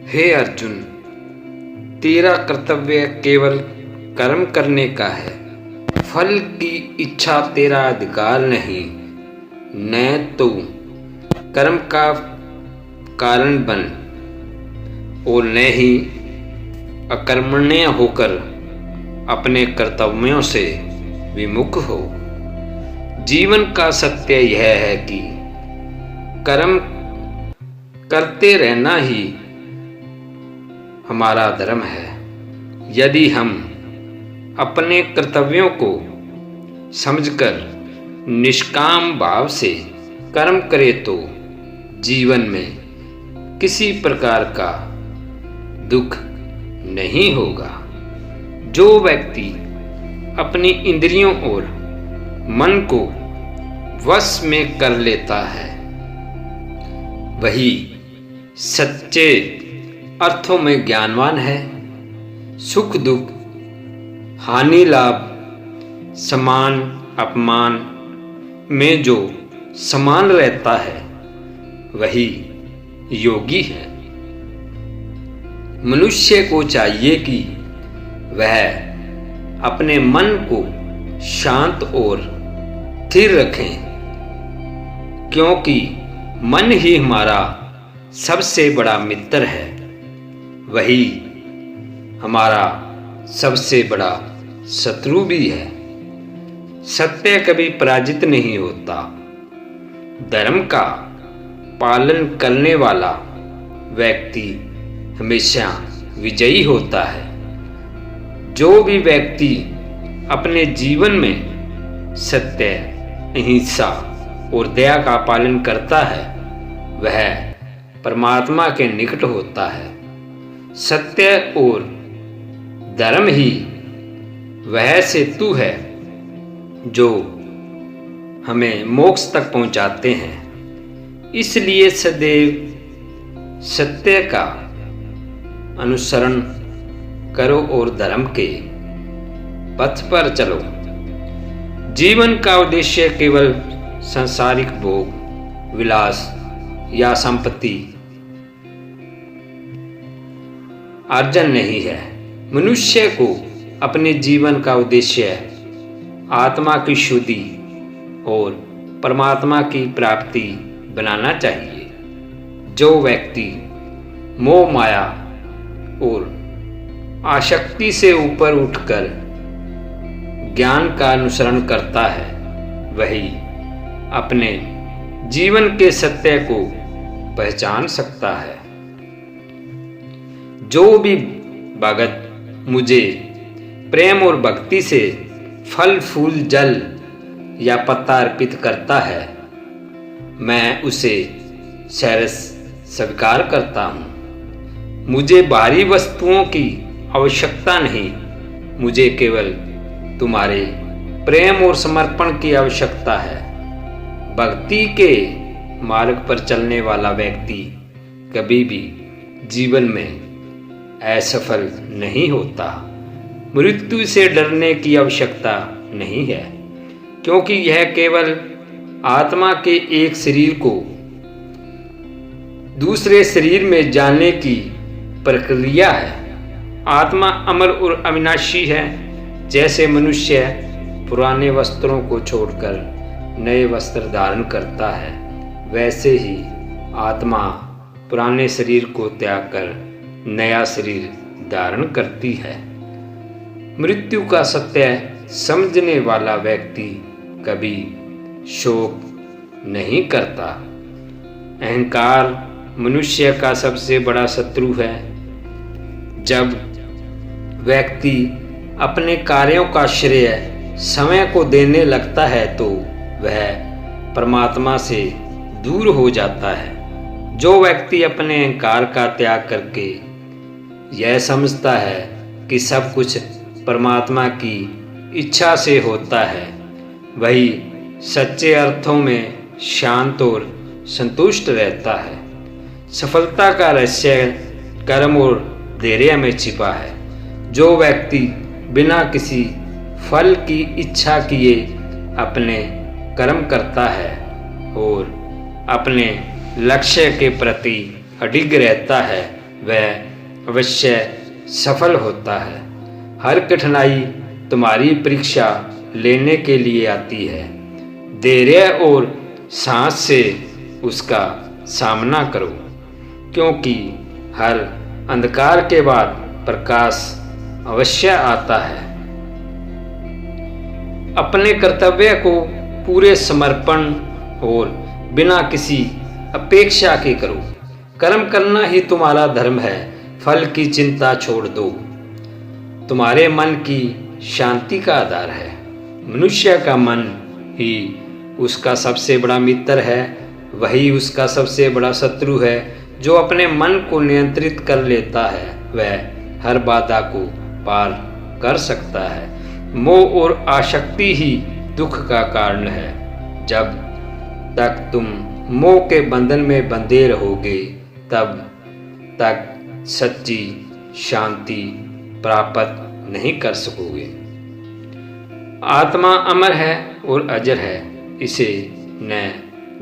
हे अर्जुन, तेरा कर्तव्य केवल कर्म करने का है। फल की इच्छा तेरा अधिकार नहीं। न तो कर्म का कारण बन और न ही अकर्मण्य होकर अपने कर्तव्यों से विमुख हो। जीवन का सत्य यह है कि कर्म करते रहना ही हमारा धर्म है। यदि हम अपने कर्तव्यों को समझकर निष्काम भाव से कर्म करें तो जीवन में किसी प्रकार का दुख नहीं होगा। जो व्यक्ति अपनी इंद्रियों और मन को वश में कर लेता है वही सच्चे अर्थों में ज्ञानवान है। सुख दुख, हानि लाभ, समान अपमान में जो समान रहता है वही योगी है। मनुष्य को चाहिए कि वह अपने मन को शांत और स्थिर रखें, क्योंकि मन ही हमारा सबसे बड़ा मित्र है। वही हमारा सबसे बड़ा शत्रु भी है। सत्य कभी पराजित नहीं होता। धर्म का पालन करने वाला व्यक्ति हमेशा विजयी होता है। जो भी व्यक्ति अपने जीवन में सत्य, अहिंसा और दया का पालन करता है वह परमात्मा के निकट होता है। सत्य और धर्म ही वह सेतु है जो हमें मोक्ष तक पहुंचाते हैं। इसलिए सदैव सत्य का अनुसरण करो और धर्म के पथ पर चलो। जीवन का उद्देश्य केवल सांसारिक भोग, विलास या संपत्ति अर्जन नहीं है। मनुष्य को अपने जीवन का उद्देश्य आत्मा की शुद्धि और परमात्मा की प्राप्ति बनाना चाहिए। जो व्यक्ति मोह माया और आसक्ति से ऊपर उठकर ज्ञान का अनुसरण करता है वही अपने जीवन के सत्य को पहचान सकता है। जो भी भगत मुझे प्रेम और भक्ति से फल फूल जल या पत्ता अर्पित करता है मैं उसे सहर्ष स्वीकार करता हूँ। मुझे बाहरी वस्तुओं की आवश्यकता नहीं, मुझे केवल तुम्हारे प्रेम और समर्पण की आवश्यकता है। भक्ति के मार्ग पर चलने वाला व्यक्ति कभी भी जीवन में असफल नहीं होता। मृत्यु से डरने की आवश्यकता नहीं है, क्योंकि यह केवल आत्मा के एक शरीर को दूसरे शरीर में जाने की प्रक्रिया है। आत्मा अमर और अविनाशी है। जैसे मनुष्य पुराने वस्त्रों को छोड़कर नए वस्त्र धारण करता है, वैसे ही आत्मा पुराने शरीर को त्याग कर नया शरीर धारण करती है। मृत्यु का सत्य समझने वाला व्यक्ति कभी शोक नहीं करता। अहंकार मनुष्य का सबसे बड़ा शत्रु है। जब व्यक्ति अपने कार्यों का श्रेय समय को देने लगता है तो वह परमात्मा से दूर हो जाता है। जो व्यक्ति अपने अहंकार का त्याग करके यह समझता है कि सब कुछ परमात्मा की इच्छा से होता है वही सच्चे अर्थों में शांत और संतुष्ट रहता है। सफलता का रहस्य कर्म और धैर्य में छिपा है। जो व्यक्ति बिना किसी फल की इच्छा किए अपने कर्म करता है और अपने लक्ष्य के प्रति अडिग रहता है वह अवश्य सफल होता है। हर कठिनाई तुम्हारी परीक्षा लेने के लिए आती है। धैर्य और साहस से उसका सामना करो, क्योंकि हर अंधकार के बाद प्रकाश अवश्य आता है। अपने कर्तव्य को पूरे समर्पण और बिना किसी अपेक्षा के करो। कर्म करना ही तुम्हारा धर्म है। फल की चिंता छोड़ दो। तुम्हारे मन की शांति का आधार है। मनुष्य का मन ही उसका सबसे बड़ा मित्र है, वही उसका सबसे बड़ा शत्रु है। जो अपने मन को नियंत्रित कर लेता है वह हर बाधा को पार कर सकता है। मोह और आसक्ति ही दुख का कारण है। जब तक तुम मोह के बंधन में बंधे रहोगे तब तक सच्ची शांति प्राप्त नहीं कर सकोगे। आत्मा अमर है और अजर है। इसे न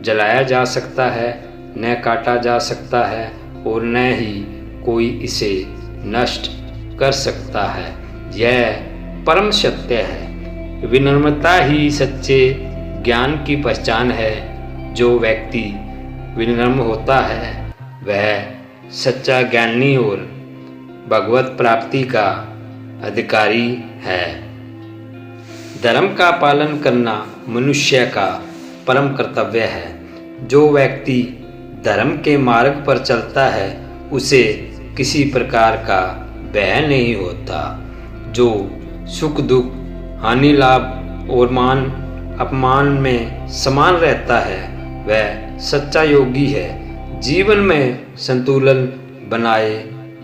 जलाया जा सकता है, न काटा जा सकता है और न ही कोई इसे नष्ट कर सकता है। यह परम सत्य है। विनम्रता ही सच्चे ज्ञान की पहचान है। जो व्यक्ति विनम्र होता है वह सच्चा ज्ञानी और भगवत प्राप्ति का अधिकारी है। धर्म का पालन करना मनुष्य का परम कर्तव्य है। जो व्यक्ति धर्म के मार्ग पर चलता है उसे किसी प्रकार का भय नहीं होता। जो सुख दुख, हानि लाभ और मान अपमान में समान रहता है वह सच्चा योगी है। जीवन में संतुलन बनाए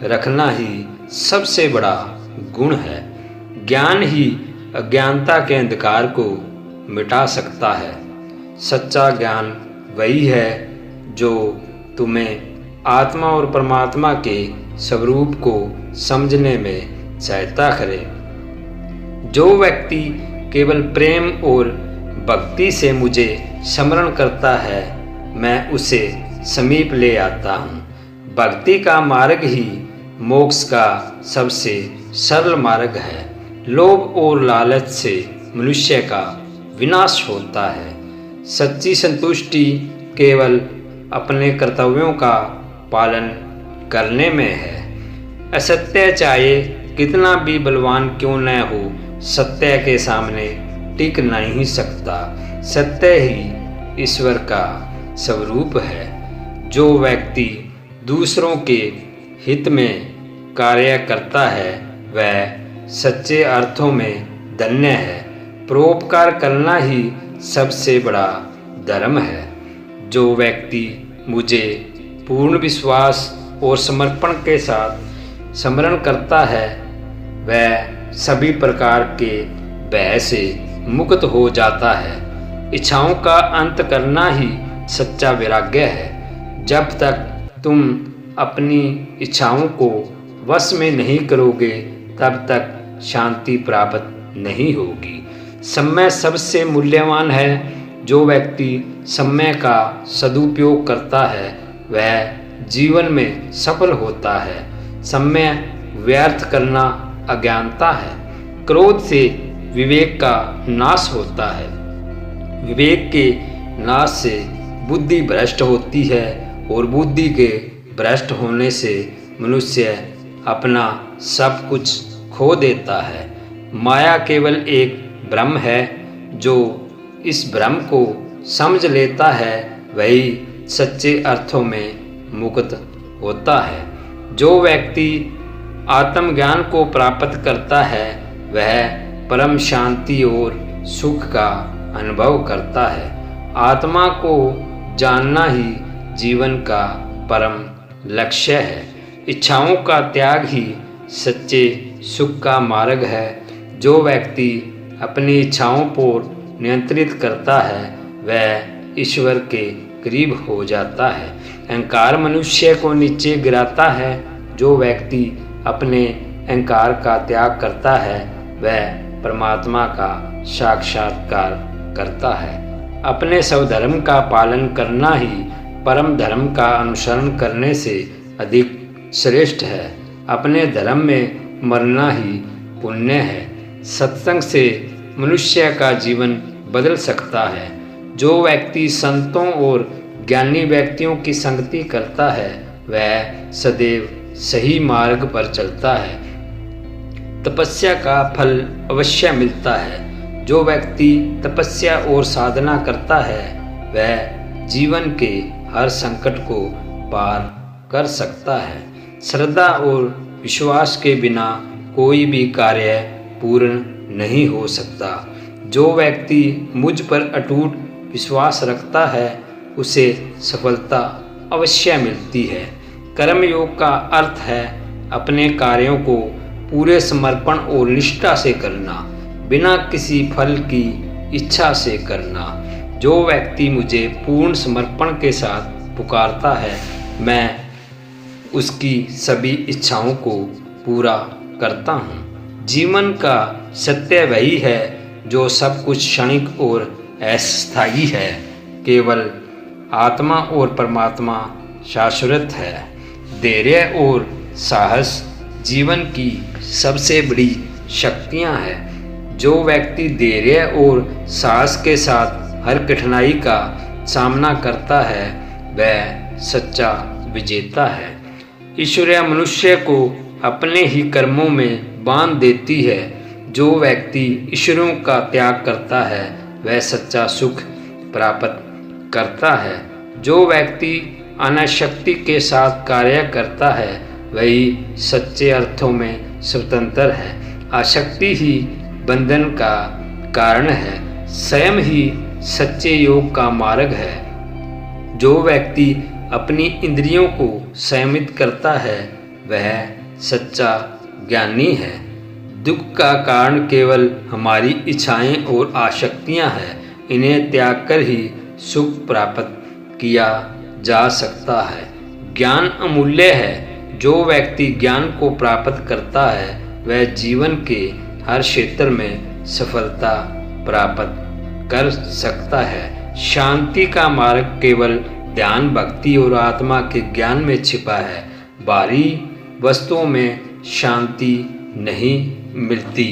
रखना ही सबसे बड़ा गुण है। ज्ञान ही अज्ञानता के अंधकार को मिटा सकता है। सच्चा ज्ञान वही है जो तुम्हें आत्मा और परमात्मा के स्वरूप को समझने में सहायता करे। जो व्यक्ति केवल प्रेम और भक्ति से मुझे स्मरण करता है मैं उसे समीप ले आता हूँ। भक्ति का मार्ग ही मोक्ष का सबसे सरल मार्ग है। लोभ और लालच से मनुष्य का विनाश होता है। सच्ची संतुष्टि केवल अपने कर्तव्यों का पालन करने में है। असत्य चाहे कितना भी बलवान क्यों न हो, सत्य के सामने टिक नहीं सकता। सत्य ही ईश्वर का स्वरूप है। जो व्यक्ति दूसरों के हित में कार्य करता है वह सच्चे अर्थों में धन्य है। परोपकार करना ही सबसे बड़ा धर्म है। जो व्यक्ति मुझे पूर्ण विश्वास और समर्पण के साथ स्मरण करता है वह सभी प्रकार के भय से मुक्त हो जाता है। इच्छाओं का अंत करना ही सच्चा वैराग्य है। जब तक तुम अपनी इच्छाओं को वश में नहीं करोगे तब तक शांति प्राप्त नहीं होगी। समय सबसे मूल्यवान है। जो व्यक्ति समय का सदुपयोग करता है वह जीवन में सफल होता है। समय व्यर्थ करना अज्ञानता है। क्रोध से विवेक का नाश होता है। विवेक के नाश से बुद्धि भ्रष्ट होती है और बुद्धि के भ्रष्ट होने से मनुष्य अपना सब कुछ खो देता है। माया केवल एक भ्रम है। जो इस भ्रम को समझ लेता है वही सच्चे अर्थों में मुक्त होता है। जो व्यक्ति आत्मज्ञान को प्राप्त करता है वह परम शांति और सुख का अनुभव करता है। आत्मा को जानना ही जीवन का परम लक्ष्य है। इच्छाओं का त्याग ही सच्चे सुख का मार्ग है। जो व्यक्ति अपनी इच्छाओं पर नियंत्रित करता है वह ईश्वर के करीब हो जाता है। अहंकार मनुष्य को नीचे गिराता है। जो व्यक्ति अपने अहंकार का त्याग करता है वह परमात्मा का साक्षात्कार करता है। अपने स्वधर्म का पालन करना ही परम धर्म का अनुसरण करने से अधिक श्रेष्ठ है। अपने धर्म में मरना ही पुण्य है। सत्संग से मनुष्य का जीवन बदल सकता है। जो व्यक्ति संतों और ज्ञानी व्यक्तियों की संगति करता है वह सदैव सही मार्ग पर चलता है। तपस्या का फल अवश्य मिलता है। जो व्यक्ति तपस्या और साधना करता है वह जीवन के हर संकट को पार कर सकता है। श्रद्धा और विश्वास के बिना कोई भी कार्य पूर्ण नहीं हो सकता। जो व्यक्ति मुझ पर अटूट विश्वास रखता है उसे सफलता अवश्य मिलती है। कर्मयोग का अर्थ है अपने कार्यों को पूरे समर्पण और निष्ठा से करना, बिना किसी फल की इच्छा से करना। जो व्यक्ति मुझे पूर्ण समर्पण के साथ पुकारता है मैं उसकी सभी इच्छाओं को पूरा करता हूँ। जीवन का सत्य वही है जो सब कुछ क्षणिक और अस्थायी है। केवल आत्मा और परमात्मा शाश्वत है। धैर्य और साहस जीवन की सबसे बड़ी शक्तियाँ हैं। जो व्यक्ति धैर्य और साहस के साथ हर कठिनाई का सामना करता है वह सच्चा विजेता है। ईश्वरीय मनुष्य को अपने ही कर्मों में बांध देती है। जो व्यक्ति ईश्वरों का त्याग करता है वह सच्चा सुख प्राप्त करता है। जो व्यक्ति अनासक्ति के साथ कार्य करता है वही सच्चे अर्थों में स्वतंत्र है। आसक्ति ही बंधन का कारण है। स्वयं ही सच्चे योग का मार्ग है। जो व्यक्ति अपनी इंद्रियों को संयमित करता है वह सच्चा ज्ञानी है। दुख का कारण केवल हमारी इच्छाएं और आसक्तियां हैं। इन्हें त्याग कर ही सुख प्राप्त किया जा सकता है। ज्ञान अमूल्य है। जो व्यक्ति ज्ञान को प्राप्त करता है वह जीवन के हर क्षेत्र में सफलता प्राप्त कर सकता है। शांति का मार्ग केवल ध्यान, भक्ति और आत्मा के ज्ञान में छिपा है। बाहरी वस्तुओं में शांति नहीं मिलती।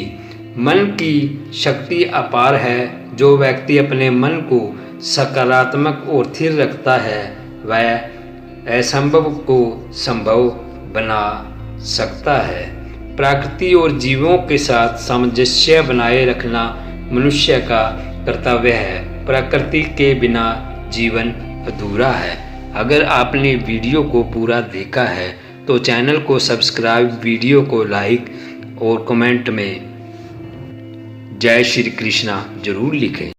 मन की शक्ति अपार है। जो व्यक्ति अपने मन को सकारात्मक और स्थिर रखता है वह असंभव को संभव बना सकता है। प्रकृति और जीवों के साथ सामंजस्य बनाए रखना मनुष्य का कर्तव्य है। प्रकृति के बिना जीवन अधूरा है। अगर आपने वीडियो को पूरा देखा है तो चैनल को सब्सक्राइब, वीडियो को लाइक और कमेंट में जय श्री कृष्णा जरूर लिखें।